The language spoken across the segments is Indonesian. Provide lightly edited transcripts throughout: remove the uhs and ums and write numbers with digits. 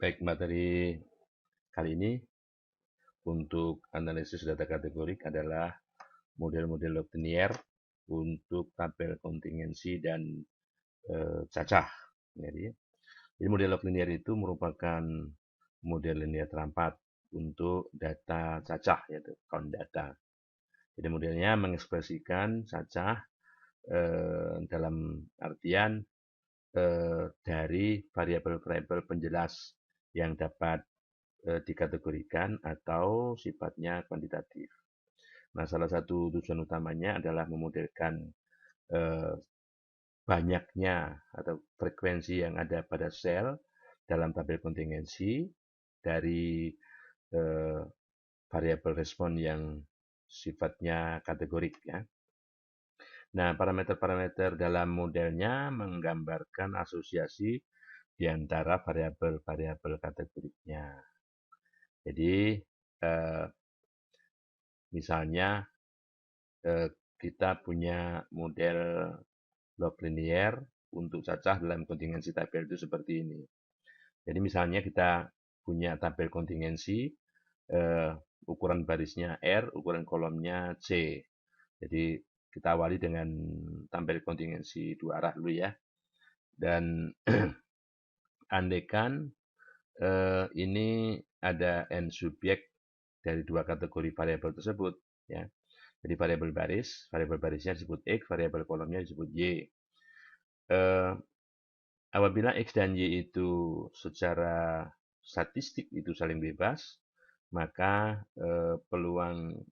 Baik, materi kali ini untuk analisis data kategorik adalah model-model log linear untuk tabel kontingensi dan cacah. Jadi model log linear itu merupakan model linear terampat untuk data cacah, yaitu count data. Jadi modelnya mengekspresikan cacah dalam artian dari variabel-variabel penjelas yang dapat dikategorikan atau sifatnya kuantitatif. Nah, salah satu tujuan utamanya adalah memodelkan eh, banyaknya atau frekuensi yang ada pada sel dalam tabel kontingensi dari eh, variabel respon yang sifatnya kategorik ya. Nah, parameter-parameter dalam modelnya menggambarkan asosiasi di antara variabel-variabel kategoriknya. Jadi, misalnya kita punya model log linear untuk cacah dalam kontingensi tabel itu seperti ini. Jadi misalnya kita punya tabel kontingensi, ukuran barisnya R, ukuran kolomnya C. Jadi kita awali dengan tabel kontingensi dua arah dulu ya. Dan andaikan ini ada n subjek dari dua kategori variabel tersebut ya. Jadi variabel barisnya disebut X, variabel kolomnya disebut Y. Apabila X dan Y itu secara statistik itu saling bebas, maka peluang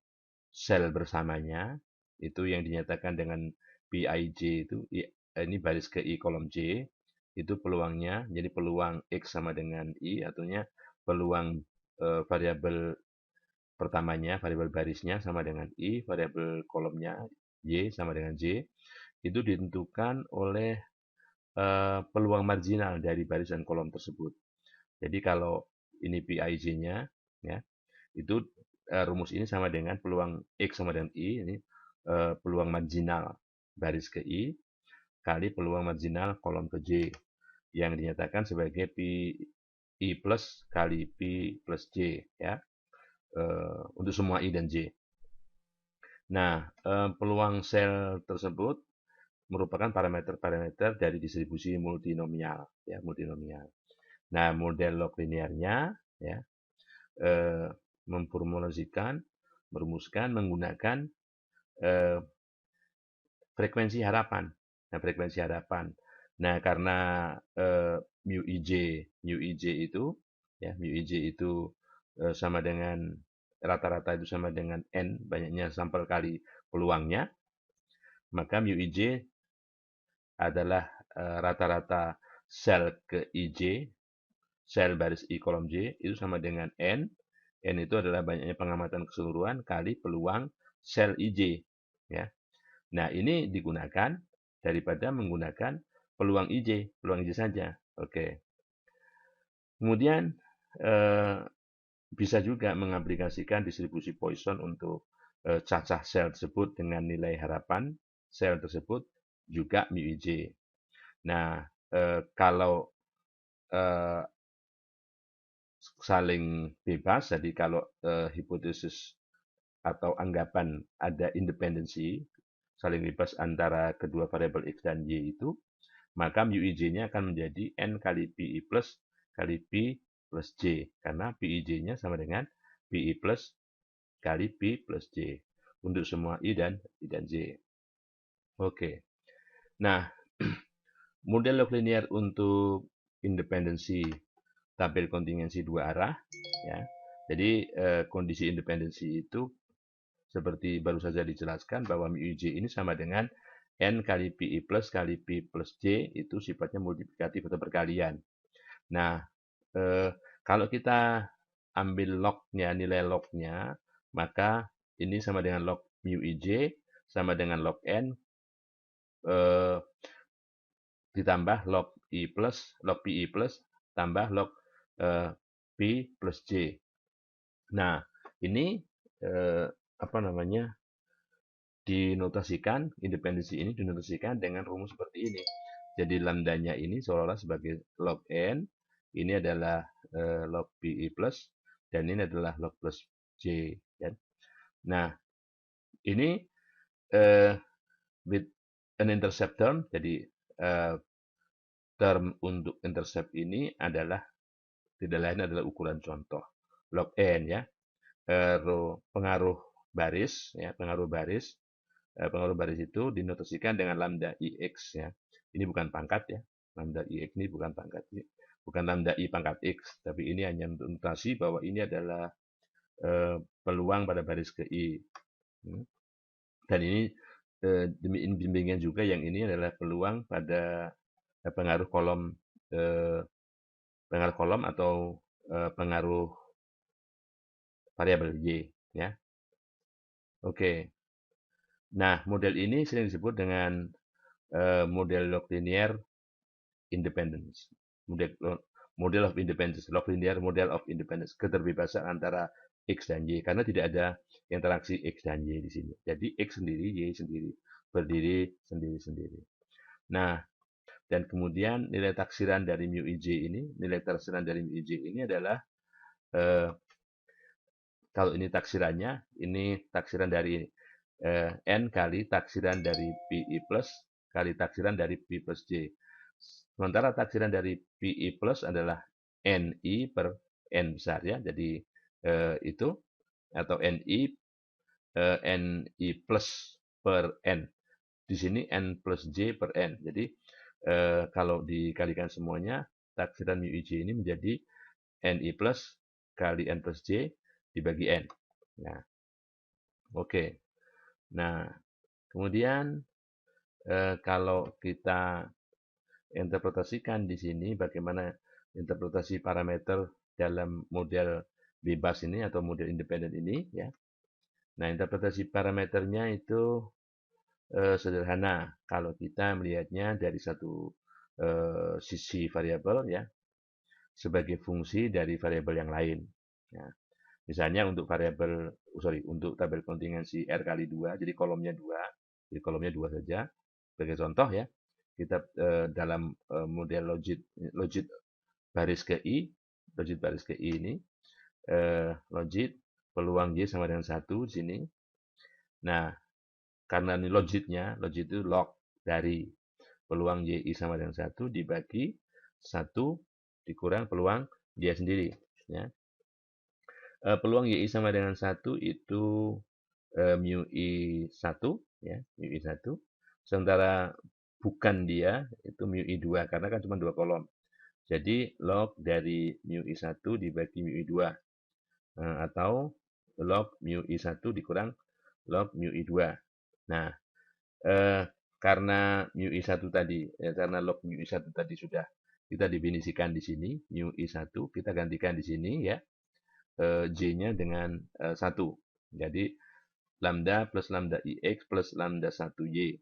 sel bersamanya itu yang dinyatakan dengan Pij itu ini baris ke I kolom J itu peluangnya jadi peluang X sama dengan I artinya peluang variabel pertamanya variabel barisnya sama dengan I, variabel kolomnya Y sama dengan J itu ditentukan oleh peluang marginal dari baris dan kolom tersebut. Jadi kalau ini Pij-nya, ya, itu rumus ini sama dengan peluang X sama dengan I, ini peluang marginal baris ke I, kali peluang marginal kolom ke J, yang dinyatakan sebagai Pi I plus kali Pi plus J, ya, untuk semua I dan J. Nah, peluang sel tersebut merupakan parameter-parameter dari distribusi multinomial, ya, multinomial. Nah, model log linearnya ya memformulasikan, merumuskan menggunakan eh, frekuensi harapan. Nah, frekuensi harapan. Nah, karena mu ij itu ya mu ij itu sama dengan rata-rata itu sama dengan n banyaknya sampel kali peluangnya, maka mu ij adalah rata-rata sel ke ij, sel baris I kolom J itu sama dengan N. N itu adalah banyaknya pengamatan keseluruhan kali peluang sel IJ. Ya. Nah, ini digunakan daripada menggunakan peluang IJ, peluang IJ saja. Oke. Kemudian bisa juga mengaplikasikan distribusi Poisson untuk cacah sel tersebut dengan nilai harapan sel tersebut juga mu IJ. Nah, kalau saling bebas, jadi kalau hipotesis atau anggapan ada independensi saling bebas antara kedua variabel X dan Y itu, maka mu ij-nya akan menjadi N kali Pi plus kali Pi plus J, karena Pi ij-nya sama dengan Pi plus kali Pi plus J untuk semua I dan J. Oke. Nah, model log linear untuk independensi tabel kontingensi dua arah ya. Jadi kondisi independensi itu seperti baru saja dijelaskan bahwa mu ij ini sama dengan n kali pi plus kali pi plus j itu sifatnya multiplikatif atau perkalian. Nah, kalau kita ambil lognya, nilai lognya, maka ini sama dengan log mu ij sama dengan log n ditambah log i plus log pi plus tambah log pi plus j. Nah, ini apa namanya dinotasikan, independensi ini dinotasikan dengan rumus seperti ini. Jadi lambdanya ini seolah-olah sebagai log n ini adalah log PI plus, dan ini adalah log plus J. Ya. Nah, ini with an intercept term, jadi term untuk intercept ini adalah tidak lain adalah ukuran contoh log n ya, pengaruh baris ya, pengaruh baris itu dinotasikan dengan lambda ix ya. Ini bukan pangkat ya, lambda ix ini bukan pangkat, bukan lambda i pangkat x, tapi ini hanya notasi bahwa ini adalah peluang pada baris ke i. Dan ini demi bimbingan juga yang ini adalah peluang pada pengaruh kolom atau pengaruh variabel y ya. Oke. Nah, model ini sering disebut dengan model log linear independence. Model of independence, log linear model of independence, keterbebasan antara x dan y karena tidak ada interaksi x dan y di sini. Jadi x sendiri, y sendiri, berdiri sendiri-sendiri. Nah, dan kemudian nilai taksiran dari mu ij ini, adalah kalau ini taksirannya, ini taksiran dari n kali taksiran dari pi plus kali taksiran dari pi plus j. Sementara taksiran dari pi plus adalah ni per n besar ya. Jadi itu atau ni plus per n. Di sini n plus j per n. Jadi kalau dikalikan semuanya, taksiran mu ij ini menjadi ni plus kali n plus j dibagi n. Nah, oke. Nah, kemudian kalau kita interpretasikan di sini bagaimana interpretasi parameter dalam model bebas ini atau model independen ini ya. Nah, interpretasi parameternya itu sederhana kalau kita melihatnya dari satu sisi variabel ya sebagai fungsi dari variabel yang lain. Ya. Misalnya untuk untuk tabel kontingensi R kali 2, jadi kolomnya 2, jadi kolomnya 2 saja. Sebagai contoh ya, kita dalam model logit baris ke I, ini, logit peluang Y sama dengan 1 di sini. Nah, karena ini logit itu log dari peluang YI sama dengan 1 dibagi 1 dikurang peluang dia sendiri. Ya. Peluang YI sama dengan 1 itu mu I1 ya, mu I1. Sementara bukan dia itu mu I2 karena kan cuma 2 kolom. Jadi log dari mu I1 dibagi mu I2 atau log mu I1 dikurang log mu I2. Nah, karena mu I1 tadi karena log mu I1 tadi sudah kita definisikan di sini mu I1 kita gantikan di sini ya. J-nya dengan 1. Jadi lambda plus lambda ix plus lambda 1y.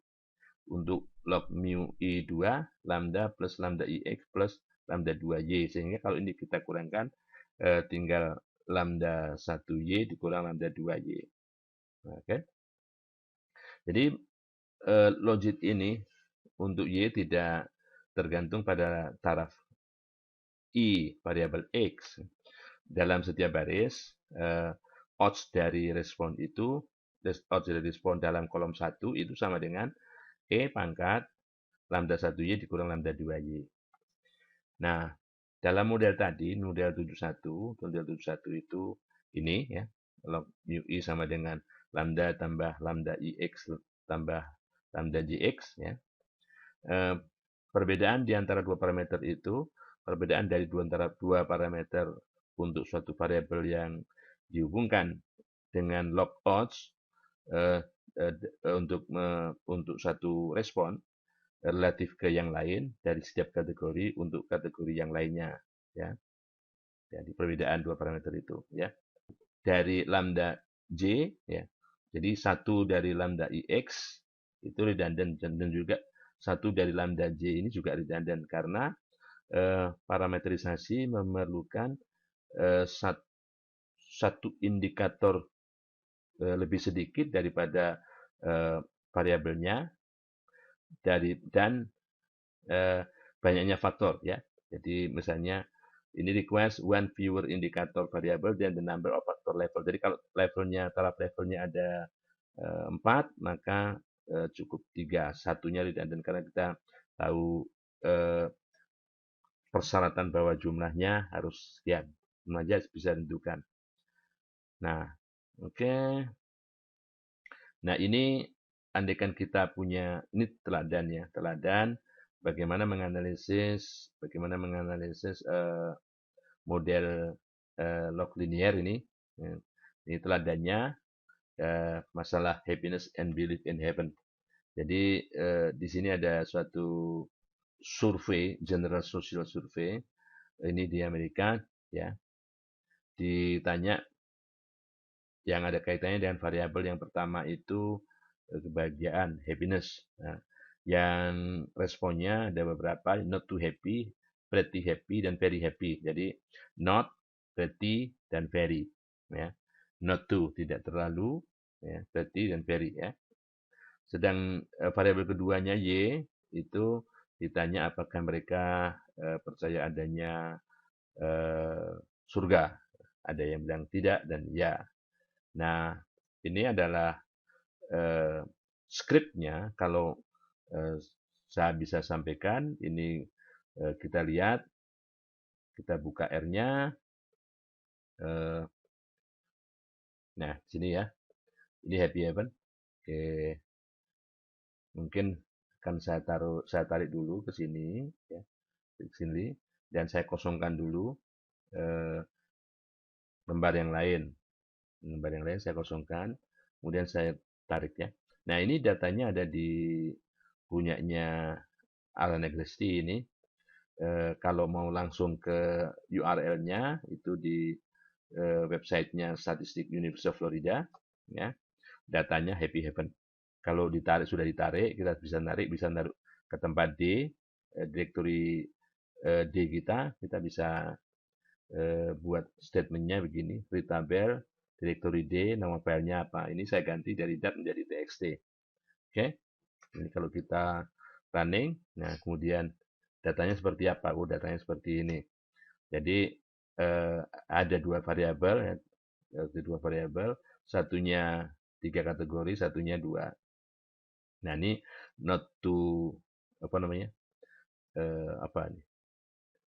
Untuk log mu i2, lambda plus lambda ix plus lambda 2y. Sehingga kalau ini kita kurangkan, tinggal lambda 1y dikurang lambda 2y. Oke. Jadi logit ini untuk y tidak tergantung pada taraf i variabel x. Dalam setiap baris, odds dari respon dalam kolom 1 itu sama dengan E pangkat lambda 1Y dikurang lambda 2Y. Nah, dalam model tadi, model 71 itu ini ya, log mu I sama dengan lambda tambah lambda IX tambah lambda JX ya. Perbedaan di antara dua parameter itu, perbedaan dari antara dua parameter untuk suatu variabel yang dihubungkan dengan log odds untuk satu respon relatif ke yang lain dari setiap kategori untuk kategori yang lainnya ya. Jadi perbedaan dua parameter itu ya. Dari lambda J ya. Jadi satu dari lambda IX itu redundant dan juga satu dari lambda J ini juga redundant karena parameterisasi memerlukan satu indikator lebih sedikit daripada variabelnya dan banyaknya faktor ya. Jadi misalnya ini request one fewer indicator variable than the number of factor level. Jadi kalau levelnya, taraf levelnya ada 4, maka cukup 3. Satunya redundant karena kita tahu persyaratan bahwa jumlahnya harus sekian. Aja bisa tentukan. Nah, oke. Nah, ini andaikan kita punya, ini teladan ya, teladan bagaimana menganalisis model log linear ini. Ini teladannya masalah happiness and belief in heaven. Jadi di sini ada suatu survei, general social survey, ini di Amerika, ya, ditanya yang ada kaitannya dengan variabel yang pertama itu kebahagiaan, happiness. Nah, yang responnya ada beberapa, not too happy, pretty happy, dan very happy. Jadi not, pretty, dan very. Ya. Not too, tidak terlalu, ya, pretty, dan very. Ya. Sedang variabel keduanya Y itu ditanya apakah mereka percaya adanya surga. Ada yang bilang tidak dan ya. Nah, ini adalah skripnya. Kalau saya bisa sampaikan, ini kita lihat, kita buka R-nya. Nah, sini ya. Ini happy heaven. Oke. Mungkin akan saya tarik dulu ke sini, ya, ke sini, dan saya kosongkan dulu lembar yang lain. Lembar yang lain saya kosongkan, kemudian saya tarik ya. Nah, ini datanya ada di punyanya Alan Agresti ini. Kalau mau langsung ke URL-nya itu di websitenya Statistik University of Florida, ya. Datanya Happy Heaven. Kalau sudah ditarik, kita bisa naruh ke tempat D, direktori D kita bisa buat statementnya begini, read tabel, direktori D, nama filenya apa. Ini saya ganti dari dat menjadi txt. Oke, ini kalau kita running, nah kemudian datanya seperti apa? Oh, datanya seperti ini. Jadi ada dua variabel, satunya 3 kategori, satunya 2. Nah, ini not to apa namanya? Apa ini?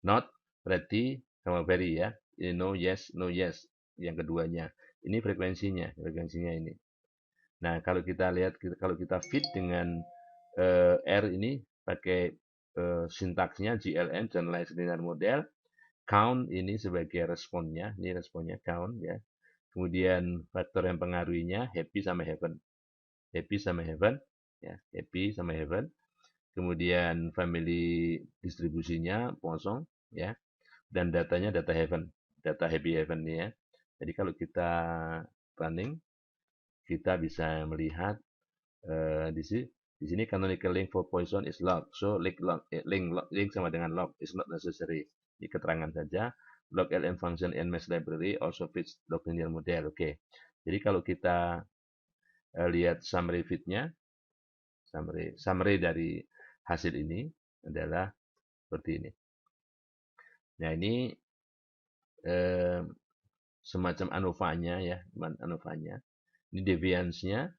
Not, pretty, sama very ya. Ini no, yes, no, yes. Yang keduanya. Ini frekuensinya ini. Nah, kalau kita lihat, kalau kita fit dengan R ini pakai sintaksnya GLM, Generalized Linear Model, count ini sebagai responnya, ini responnya count ya. Kemudian faktor yang pengaruhinya happy sama heaven. Happy sama heaven, ya, happy sama heaven. Kemudian family distribusinya kosong, ya. Dan datanya data heaven, data happy heaven nih ya. Jadi kalau kita running, kita bisa melihat di sini canonical link for Poisson is log. So link sama dengan log is not necessary. Ini keterangan saja. Log LM function and mesh library also fits log linear model. Oke. Jadi kalau kita lihat summary fit-nya, summary dari hasil ini adalah seperti ini. Nah, ini semacam ANOVA-nya ya, ANOVA-nya. Ini deviance-nya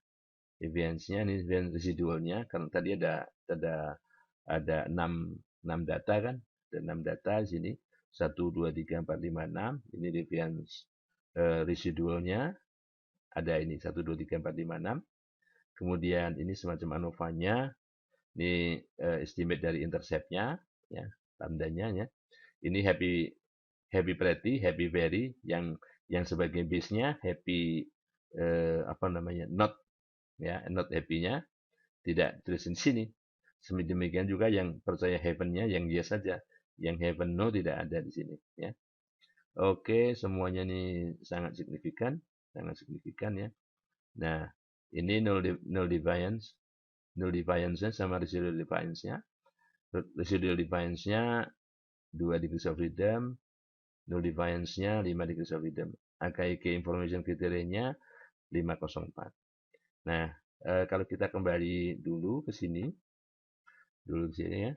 ini deviance residualnya, karena tadi ada 6 data kan, ada 6 data di sini, 1, 2, 3, 4, 5, 6. Ini deviance residualnya ada ini 1, 2, 3, 4, 5, 6. Kemudian ini semacam ANOVA-nya, ini estimate dari intercept-nya, ya, lambdanya ya. Ini happy pretty, happy very, yang sebagai base-nya happy not ya, not happy-nya tidak tulis di sini. Demikian juga yang percaya heaven-nya yang yes saja, yang heaven no tidak ada di sini ya. Oke, semuanya ini sangat signifikan ya. Nah, ini null deviance-nya sama residual deviance-nya. Residual deviance-nya 2 degrees of freedom, null deviance-nya 5 degrees of freedom. AKIK information kriterianya 504. Nah, kalau kita kembali dulu ke sini ya.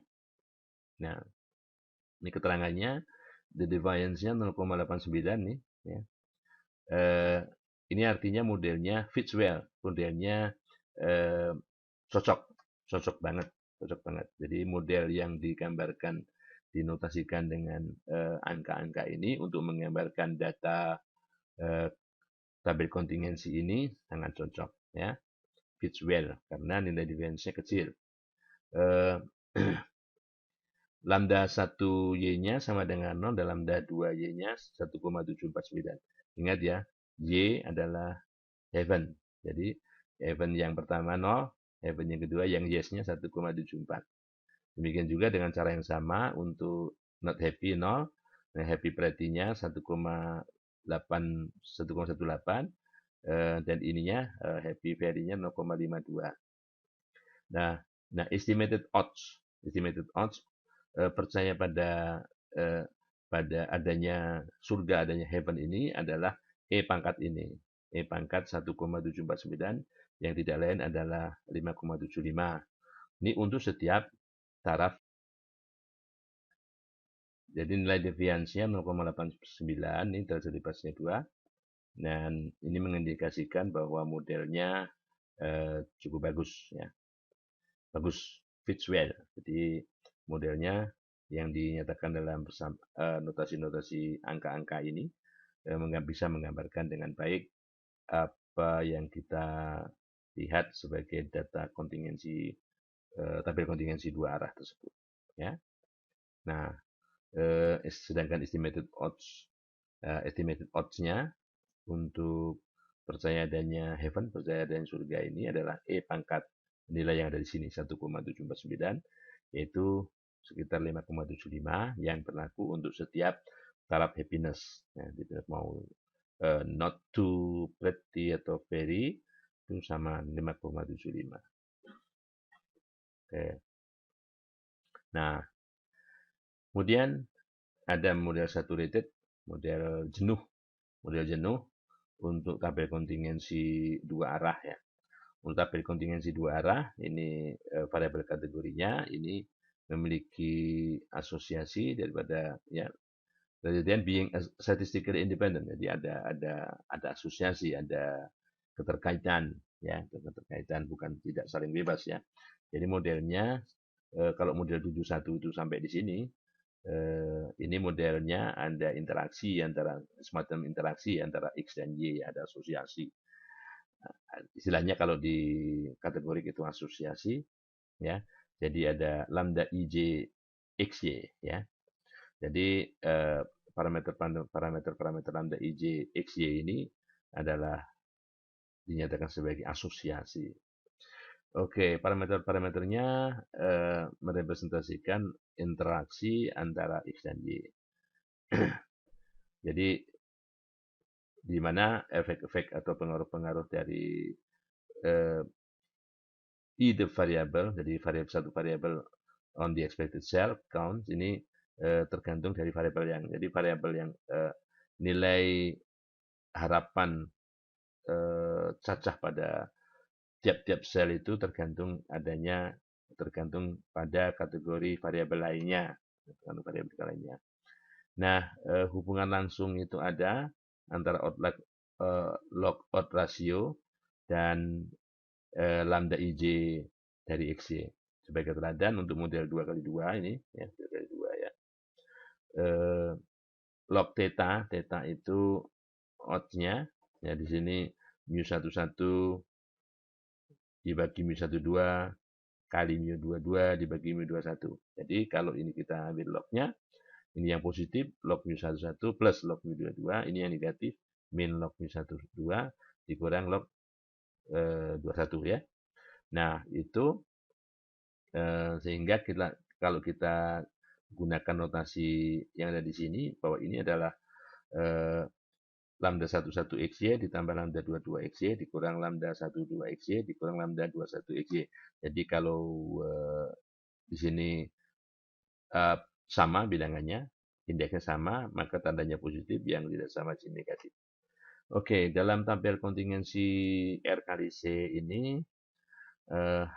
Nah, ini keterangannya the deviance-nya 0,89 nih, ya. Eh, ini artinya modelnya fits well, modelnya eh, cocok, cocok banget. Jadi model yang digambarkan, dinotasikan dengan angka-angka ini untuk menggambarkan data eh, tabel kontingensi ini sangat cocok, ya, fits well karena nilai deviance-nya kecil. Eh, lambda 1 Y-nya sama dengan 0 dan lambda 2 Y-nya 1,749. Ingat ya, Y adalah heaven. Jadi heaven yang pertama 0, heaven yang kedua yang yes-nya 1,74. Demikian juga dengan cara yang sama untuk not happy 0, nah happy pretty-nya 1,18, dan ininya happy very-nya 0,52. Nah, estimated odds percaya eh, pada adanya surga, adanya heaven ini adalah E pangkat ini. E pangkat 1,749 yang tidak lain adalah 5,75. Ini untuk setiap taraf. Jadi nilai deviance-nya 0,89, ini derajat bebasnya 2. Dan ini mengindikasikan bahwa modelnya cukup bagus, ya. Bagus, fits well. Jadi modelnya yang dinyatakan dalam notasi-notasi angka-angka ini bisa menggambarkan dengan baik apa yang kita lihat sebagai data kontingensi, tabel kontingensi dua arah tersebut, ya. Nah, sedangkan estimated odds-nya untuk percaya adanya heaven, percaya adanya surga ini adalah E pangkat nilai yang ada di sini 1,749, yaitu sekitar 5,75 yang berlaku untuk setiap taraf happiness. Nah, kita mau not too pretty atau very itu sama 5,75. Oke. Nah, kemudian ada model saturated, model jenuh untuk tabel kontingensi dua arah, ya. Untuk tabel kontingensi dua arah ini variabel kategorinya ini memiliki asosiasi daripada, ya, kemudian being statistically independent. Jadi ada asosiasi, ada keterkaitan, ya, keterkaitan, bukan tidak saling bebas, ya. Jadi modelnya kalau model 71 itu sampai di sini, ini modelnya ada semacam interaksi antara X dan Y, ada asosiasi. Istilahnya kalau di kategori itu asosiasi, ya. Jadi ada lambda IJ XY, ya. Jadi parameter lambda IJ XY ini adalah dinyatakan sebagai asosiasi. Oke, parameternya merepresentasikan interaksi antara X dan Y. Jadi di mana efek-efek atau pengaruh-pengaruh dari either variable, jadi satu variabel on the expected cell count ini tergantung dari variabel yang nilai harapan cacah pada tiap-tiap sel itu tergantung pada kategori variabel lainnya, Nah, hubungan langsung itu ada antara log odd ratio dan lambda IJ dari XY. Sebagai teladan untuk model 2x2 ini, ya, 2x2, ya. Log theta itu odds-nya, ya, di sini mu11 dibagi mu12 kali mu22 dibagi mu21. Jadi kalau ini kita ambil lognya, ini yang positif log mu11 plus log mu22, ini yang negatif min log mu12 dikurang log 21, ya. Nah, itu sehingga kalau kita gunakan notasi yang ada di sini, bahwa ini adalah lambda 11 XY ditambah lambda 22 XY dikurang lambda 12 XY dikurang lambda 21 XY. Jadi kalau di sini sama bilangannya, indeksnya sama, maka tandanya positif, yang tidak sama sini negatif. Oke, dalam tabel kontingensi R kali C ini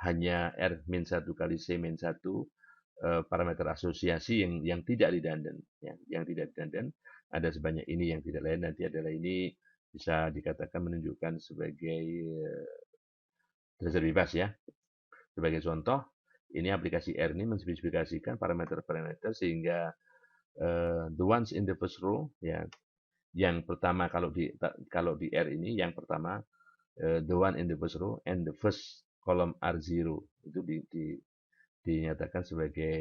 hanya R min 1 kali C min 1 parameter asosiasi yang tidak redundant, ya, yang tidak redundant ada sebanyak ini, yang tidak lain nanti adalah ini, bisa dikatakan menunjukkan sebagai dasar bebas ya. Sebagai contoh, ini aplikasi R ini menspesifikasikan parameter-parameter sehingga the ones in the first row, ya, yang pertama kalau di R ini yang pertama the one in the first row and the first column are zero, itu dinyatakan sebagai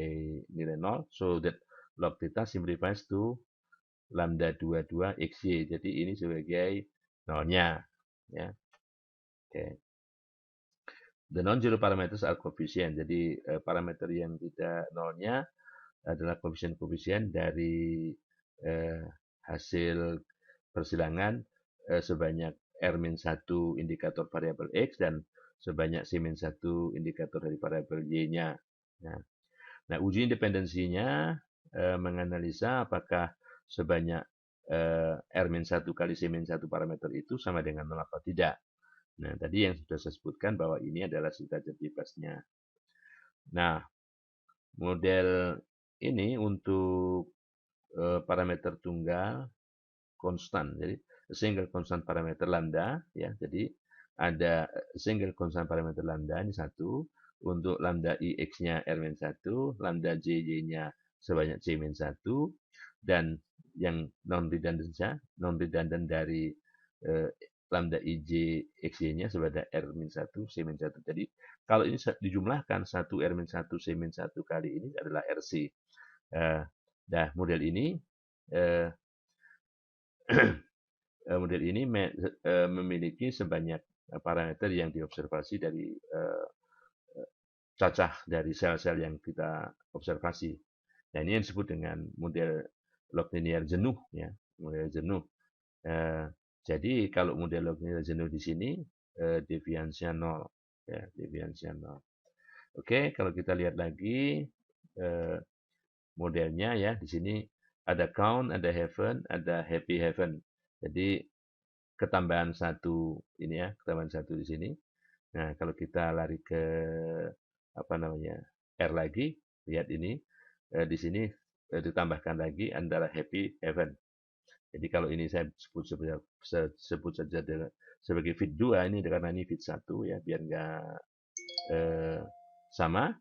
nilai 0, so that log theta simplifies to lambda 22 xy. Jadi ini sebagai nolnya, ya. Oke. The non-zero parameters are coefficient. Jadi parameter yang tidak nolnya adalah koefisien-koefisien dari hasil persilangan sebanyak R-1 indikator variabel X dan sebanyak C-1 indikator dari variabel Y-nya. Nah, uji independensinya menganalisa apakah sebanyak R-1 kali C-1 parameter itu sama dengan 0 atau tidak. Nah, tadi yang sudah saya sebutkan bahwa ini adalah derajat bebasnya. Nah, model ini untuk parameter tunggal konstan. Jadi, single constant parameter lambda, ya. Jadi, ada single constant parameter lambda, ini satu. Untuk lambda ix-nya R-1, lambda jy-nya sebanyak C-1, dan yang non-redundant dari lambda ij xy-nya sebanyak R-1, C-1. Jadi, kalau ini dijumlahkan 1 R-1, C-1 kali ini adalah RC. Nah, model ini model ini memiliki sebanyak parameter yang diobservasi dari cacah dari sel-sel yang kita observasi. Nah, ini yang disebut dengan model log linear jenuh, ya, model jenuh. Jadi kalau model log linear jenuh di sini deviansinya 0, ya, deviansinya 0. Oke, kalau kita lihat lagi modelnya, ya, di sini ada count, ada heaven, ada happy heaven. Jadi ketambahan satu ini, ya, ketambahan satu di sini. Nah, kalau kita lari ke apa namanya R lagi, lihat ini di sini ditambahkan lagi antara happy heaven. Jadi kalau ini saya sebut saja sebagai fit 2, ini karena ini fit 1, ya, biar enggak sama,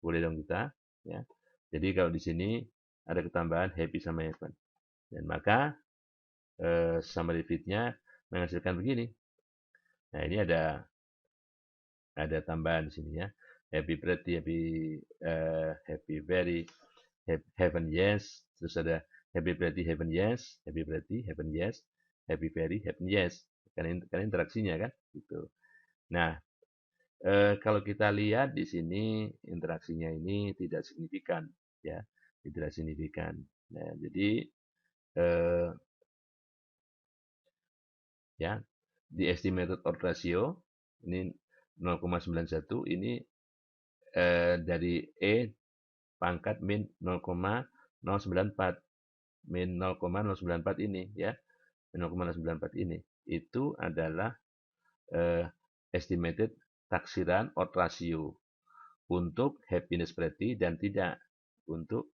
boleh dong kita, ya. Jadi kalau di sini ada ketambahan happy sama heaven, dan maka summary fit-nya menghasilkan begini. Nah, ini ada tambahan di sini, ya. Happy pretty, happy very, heaven yes, terus ada happy pretty, heaven yes, happy pretty, heaven yes, happy very, heaven yes. Kan interaksinya kan gitu. Nah, kalau kita lihat di sini interaksinya ini tidak signifikan, ya, tidak signifikan. Nah, jadi ya, di estimated odds ratio ini 0,91, ini dari E pangkat min 0,094, min 0,094 ini, ya, 0,094 ini itu adalah estimated taksiran odds ratio untuk happiness pretty dan tidak, untuk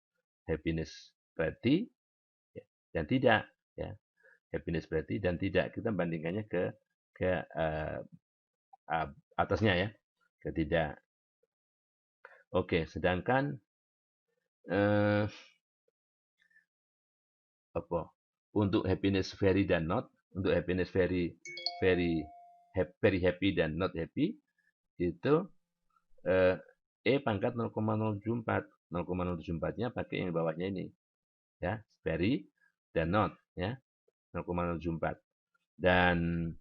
happiness pretty, ya, dan tidak, ya, happiness pretty dan tidak, kita bandingkannya ke atasnya, ya, ke tidak. Oke, sedangkan apa untuk happiness very dan not, untuk happiness very happy dan not happy itu E pangkat 0,074, 0,074-nya pakai yang bawahnya ini, ya, very dan not, ya, 0,074. Dan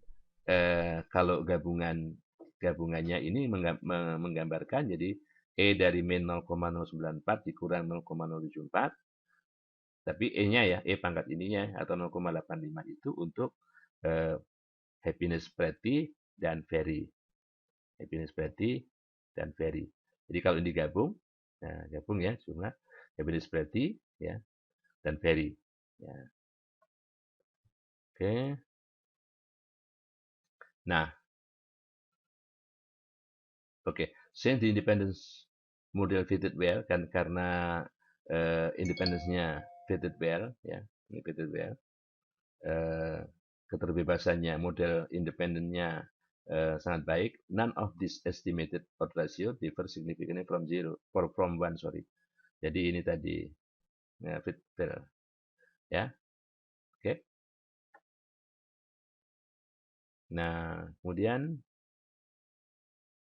kalau gabungannya ini menggambarkan, jadi E dari min 0,094 dikurang 0,074, tapi E-nya, ya, E pangkat ininya atau 0,85 itu untuk happiness pretty dan very. Happiness pretty dan very. Jadi kalau ini gabung, nah, gabung, ya, jumlah happiness pretty, ya, dan very. Ya. Oke. Nah, oke. Since the independence model fitted well kan karena independensinya fitted well ya, ini fitted well. Keterbebasannya, model independennya sangat baik. None of this estimated odds ratio differ significantly from one, sorry. Jadi ini tadi ya, fit well ya. Oke. Nah, kemudian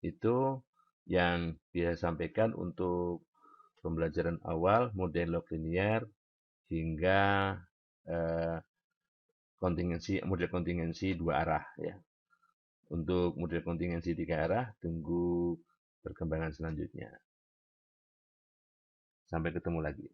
itu yang dia sampaikan untuk pembelajaran awal model log linear hingga model kontingensi dua arah ya. Untuk model kontingensi tiga arah tunggu perkembangan selanjutnya. Sampai ketemu lagi.